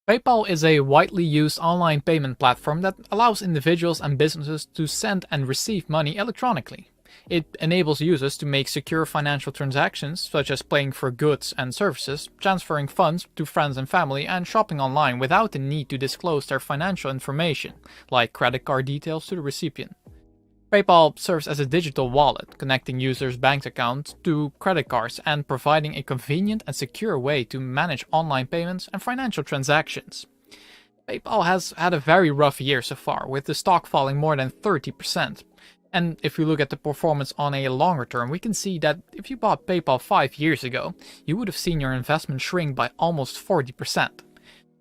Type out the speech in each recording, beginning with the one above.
PayPal is a widely used online payment platform that allows individuals and businesses to send and receive money electronically. It enables users to make secure financial transactions, such as paying for goods and services, transferring funds to friends and family, and shopping online without the need to disclose their financial information, like credit card details, to the recipient. PayPal serves as a digital wallet, connecting users' bank accounts to credit cards and providing a convenient and secure way to manage online payments and financial transactions. PayPal has had a very rough year so far, with the stock falling more than 30%. And if we look at the performance on a longer term, we can see that if you bought PayPal 5 years ago, you would have seen your investment shrink by almost 40%.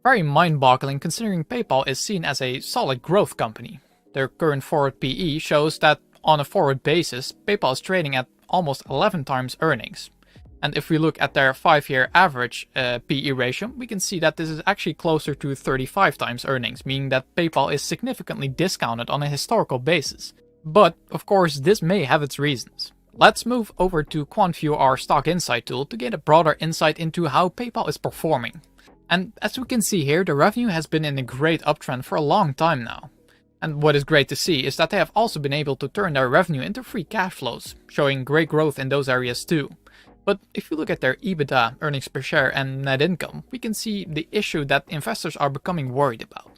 Very mind-boggling considering PayPal is seen as a solid growth company. Their current forward PE shows that on a forward basis, PayPal is trading at almost 11 times earnings. And if we look at their 5-year average PE ratio, we can see that this is actually closer to 35 times earnings, meaning that PayPal is significantly discounted on a historical basis. But, of course, this may have its reasons. Let's move over to QuantView, our stock insight tool, to get a broader insight into how PayPal is performing. And as we can see here, the revenue has been in a great uptrend for a long time now. And what is great to see is that they have also been able to turn their revenue into free cash flows, showing great growth in those areas too. But if you look at their EBITDA, earnings per share, and net income, we can see the issue that investors are becoming worried about.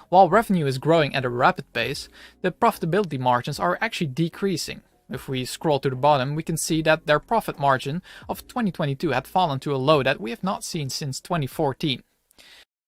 While revenue is growing at a rapid pace, the profitability margins are actually decreasing. If we scroll to the bottom, we can see that their profit margin of 2022 had fallen to a low that we have not seen since 2014.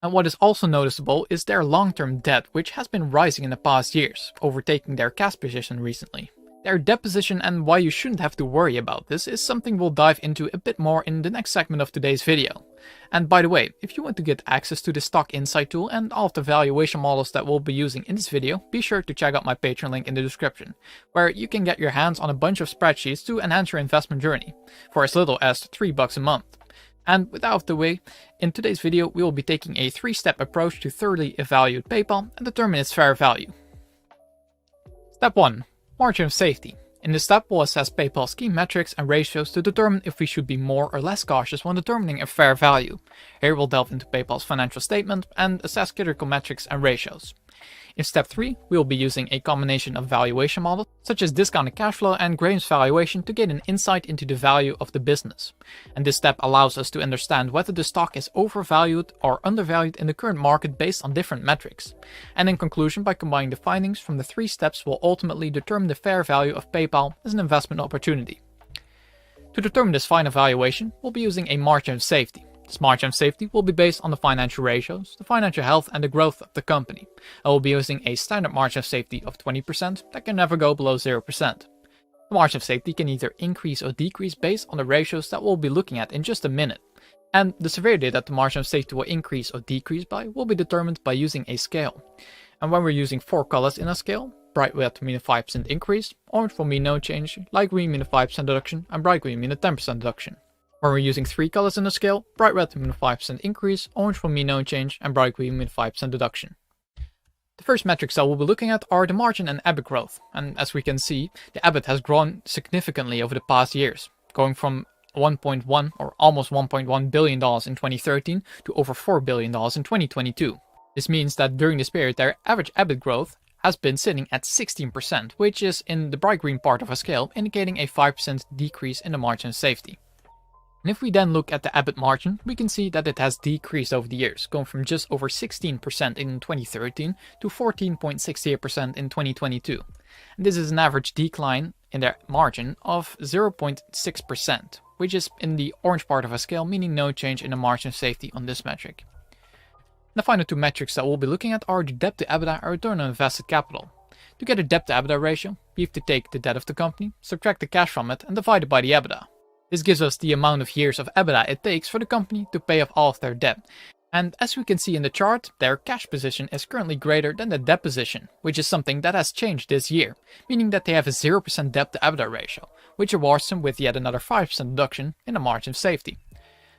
And what is also noticeable is their long-term debt, which has been rising in the past years, overtaking their cash position recently. Their debt position and why you shouldn't have to worry about this is something we'll dive into a bit more in the next segment of today's video. And by the way, if you want to get access to the stock insight tool and all of the valuation models that we'll be using in this video, be sure to check out my Patreon link in the description, where you can get your hands on a bunch of spreadsheets to enhance your investment journey, for as little as $3 a month. And with that out of the way, in today's video we will be taking a 3-step approach to thoroughly evaluate PayPal and determine its fair value. Step 1. Margin of safety. In this step we'll assess PayPal's key metrics and ratios to determine if we should be more or less cautious when determining a fair value. Here we'll delve into PayPal's financial statement and assess critical metrics and ratios. In step 3, we will be using a combination of valuation models, such as discounted cash flow and Graham's valuation, to get an insight into the value of the business. And this step allows us to understand whether the stock is overvalued or undervalued in the current market based on different metrics. And in conclusion, by combining the findings from the 3 steps, we'll ultimately determine the fair value of PayPal as an investment opportunity. To determine this final valuation, we'll be using a margin of safety. This margin of safety will be based on the financial ratios, the financial health, and the growth of the company. I will be using a standard margin of safety of 20% that can never go below 0%. The margin of safety can either increase or decrease based on the ratios that we'll be looking at in just a minute. And the severity that the margin of safety will increase or decrease by will be determined by using a scale. And when we're using 4 colors in a scale, bright red mean a 5% increase, orange will mean no change, light green mean a 5% deduction, and bright green mean a 10% deduction. When we're using 3 colors in the scale, bright red will mean a 5% increase, orange will mean no change, and bright green will mean a 5% deduction. The first metrics that we'll be looking at are the margin and EBIT growth, and as we can see, the EBIT has grown significantly over the past years, going from 1.1 or almost $1.1 billion in 2013 to over $4 billion in 2022. This means that during this period their average EBIT growth has been sitting at 16%, which is in the bright green part of a scale, indicating a 5% decrease in the margin of safety. And if we then look at the EBIT margin, we can see that it has decreased over the years, going from just over 16% in 2013 to 14.68% in 2022. And this is an average decline in their margin of 0.6%, which is in the orange part of a scale, meaning no change in the margin of safety on this metric. The final 2 metrics that we'll be looking at are the debt to EBITDA and return on invested capital. To get a debt to EBITDA ratio, we have to take the debt of the company, subtract the cash from it, and divide it by the EBITDA. This gives us the amount of years of EBITDA it takes for the company to pay off all of their debt. And as we can see in the chart, their cash position is currently greater than the debt position, which is something that has changed this year, meaning that they have a 0% debt to EBITDA ratio, which rewards them with yet another 5% deduction in the margin of safety.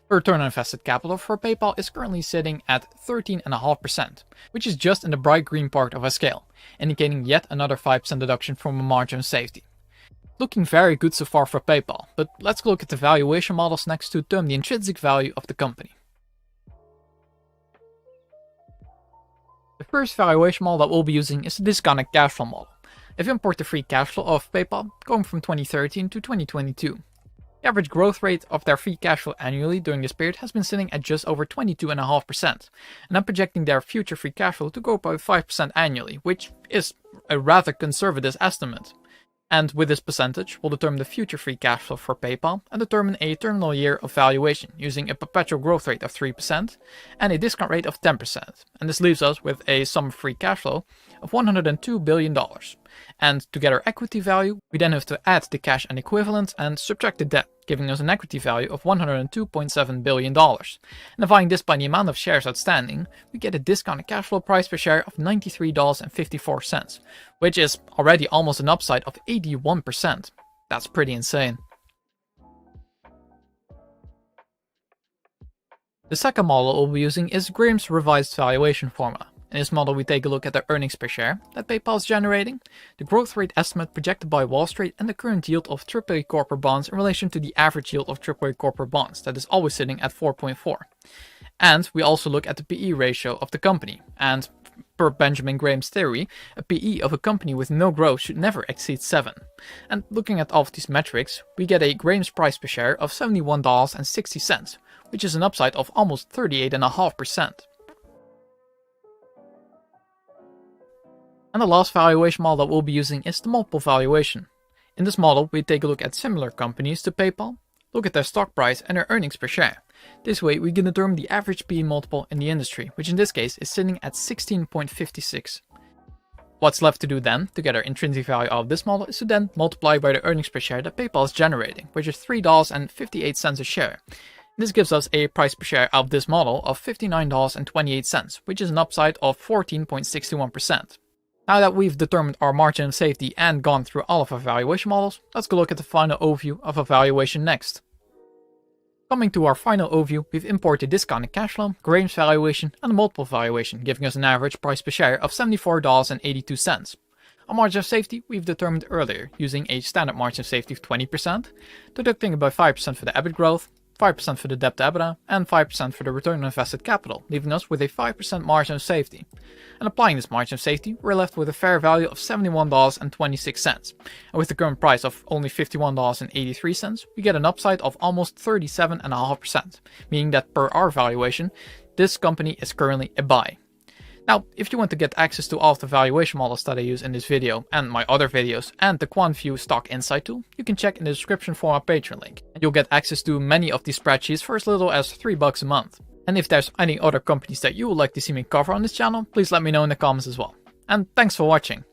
The return on invested capital for PayPal is currently sitting at 13.5%, which is just in the bright green part of a scale, indicating yet another 5% deduction from a margin of safety. Looking very good so far for PayPal, but let's look at the valuation models next to determine the intrinsic value of the company. The first valuation model that we'll be using is the discounted cash flow model. If you import the free cash flow of PayPal, going from 2013 to 2022. The average growth rate of their free cash flow annually during this period has been sitting at just over 22.5%, and I'm projecting their future free cash flow to grow by 5% annually, which is a rather conservative estimate. And with this percentage, we'll determine the future free cash flow for PayPal and determine a terminal year of valuation using a perpetual growth rate of 3% and a discount rate of 10%. And this leaves us with a sum of free cash flow of $102 billion. And to get our equity value, we then have to add the cash and equivalents and subtract the debt, giving us an equity value of $102.7 billion. And dividing this by the amount of shares outstanding, we get a discounted cash flow price per share of $93.54, which is already almost an upside of 81%. That's pretty insane. The second model we'll be using is Graham's revised valuation formula. In this model, we take a look at the earnings per share that PayPal is generating, the growth rate estimate projected by Wall Street, and the current yield of AAA corporate bonds in relation to the average yield of AAA corporate bonds that is always sitting at 4.4. And we also look at the PE ratio of the company. And per Benjamin Graham's theory, a PE of a company with no growth should never exceed 7. And looking at all of these metrics, we get a Graham's price per share of $71.60, which is an upside of almost 38.5%. And the last valuation model that we'll be using is the multiple valuation. In this model, we take a look at similar companies to PayPal, look at their stock price and their earnings per share. This way, we can determine the average PE multiple in the industry, which in this case is sitting at 16.56. What's left to do then, to get our intrinsic value of this model, is to then multiply by the earnings per share that PayPal is generating, which is $3.58 a share. This gives us a price per share of this model of $59.28, which is an upside of 14.61%. Now that we've determined our margin of safety and gone through all of our valuation models, let's go look at the final overview of a valuation next. Coming to our final overview, we've imported discounted cash flow, Graham's valuation, and the multiple valuation, giving us an average price per share of $74.82. Our margin of safety we've determined earlier, using a standard margin of safety of 20%, deducting about 5% for the EBIT growth, 5% for the debt to EBITDA, and 5% for the return on invested capital, leaving us with a 5% margin of safety. And applying this margin of safety, we're left with a fair value of $71.26. And with the current price of only $51.83, we get an upside of almost 37.5%, meaning that per our valuation, this company is currently a buy. Now, if you want to get access to all of the valuation models that I use in this video and my other videos and the QuantView Stock Insight tool, you can check in the description for our Patreon link. And you'll get access to many of these spreadsheets for as little as $3 a month. And if there's any other companies that you would like to see me cover on this channel, please let me know in the comments as well. And thanks for watching.